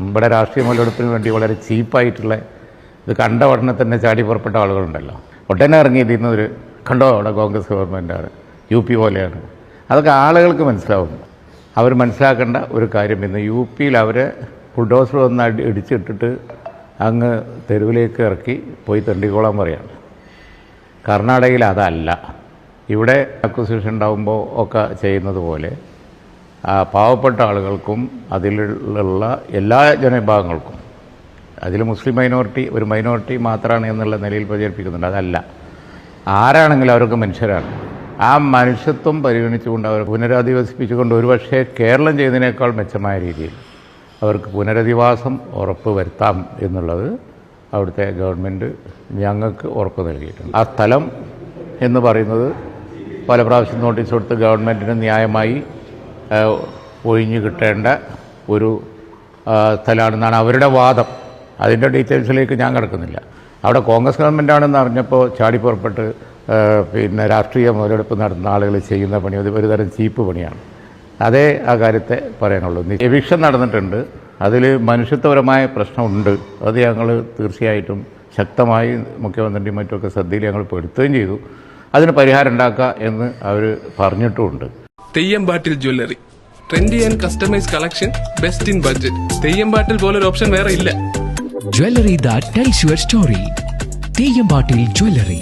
ഇവിടെ രാഷ്ട്രീയ മുതലെടുപ്പിന് വേണ്ടി വളരെ ചീപ്പായിട്ടുള്ള ഇത് കണ്ട ഉടനെ തന്നെ ചാടി പുറപ്പെട്ട ആളുകളുണ്ടല്ലോ. ഉടനെ ഇറങ്ങിയിരിക്കുന്നവർ കണ്ടോ അവിടെ കോൺഗ്രസ് ഗവൺമെൻറ്റാണ്, UP പോലെയാണ്. അതൊക്കെ ആളുകൾക്ക് മനസ്സിലാവും. അവർ മനസ്സിലാക്കേണ്ട ഒരു കാര്യം, ഇന്ന് UP അവരെ ബുൾഡോസർ വന്ന് ഇടിച്ചിട്ടിട്ട് അങ്ങ് തെരുവിലേക്ക് ഇറക്കി പോയി തെണ്ടിക്കോളാൻ പറയാണ്. കർണാടകയിൽ അതല്ല. ഇവിടെ അക്വിസിഷൻ ഉണ്ടാകുമ്പോൾ ഒക്കെ ചെയ്യുന്നത് പോലെ പാവപ്പെട്ട ആളുകൾക്കും അതിലുള്ള എല്ലാ ജനവിഭാഗങ്ങൾക്കും, അതിൽ മുസ്ലിം മൈനോറിറ്റി ഒരു മൈനോറിറ്റി മാത്രമാണ് എന്നുള്ള നിലയിൽ പ്രചരിപ്പിക്കുന്നുണ്ട്. അതല്ല, ആരാണെങ്കിലും അവർക്ക് മനുഷ്യരാണ്. ആ മനുഷ്യത്വം പരിഗണിച്ചുകൊണ്ട് അവർ പുനരധിവസിപ്പിച്ചുകൊണ്ട് ഒരുപക്ഷെ കേരളം ചെയ്തതിനേക്കാൾ മെച്ചമായ രീതിയിൽ അവർക്ക് പുനരധിവാസം ഉറപ്പ് വരുത്താം എന്നുള്ളത് അവിടുത്തെ ഗവൺമെൻറ് ഞങ്ങൾക്ക് ഉറപ്പ് നൽകിയിട്ടുണ്ട്. ആ സ്ഥലം എന്ന് പറയുന്നത് പല പ്രാവശ്യം നോട്ടീസ് കൊടുത്ത് ഗവൺമെൻറ്റിന് ന്യായമായി ഒഴിഞ്ഞു കിട്ടേണ്ട ഒരു സ്ഥലമാണെന്നാണ് അവരുടെ വാദം. അതിൻ്റെ ഡീറ്റെയിൽസിലേക്ക് ഞാൻ കിടക്കുന്നില്ല. അവിടെ കോൺഗ്രസ് ഗവൺമെൻറ്റാണെന്ന് അറിഞ്ഞപ്പോൾ ചാടിപ്പുറപ്പെട്ട് പിന്നെ രാഷ്ട്രീയ മുതലെടുപ്പ് നടത്തുന്ന ആളുകൾ ചെയ്യുന്ന പണി ഒരു തരം ചീപ്പ് പണിയാണ്. അതേ ആ കാര്യത്തെ പറയാനുള്ളൂ. എവിക്ഷൻ നടന്നിട്ടുണ്ട്, അതിൽ മനുഷ്യത്വപരമായ പ്രശ്നമുണ്ട്. അത് ഞങ്ങൾ തീർച്ചയായിട്ടും ശക്തമായി മുഖ്യമന്ത്രിയും മറ്റുമൊക്കെ ശ്രദ്ധയിൽ ഞങ്ങൾ പെടുത്തുകയും ചെയ്തു. അതിന് പരിഹാരം ഉണ്ടാക്കുക എന്ന് അവർ പറഞ്ഞിട്ടുമുണ്ട്. Theyyampattil jewellery, trendy and customise collection, best in budget. Theyyampattil പോലൊരു ഓപ്ഷൻ വേറെ ഇല്ല. Jewelry that tells your story. Theyyampattil jewellery.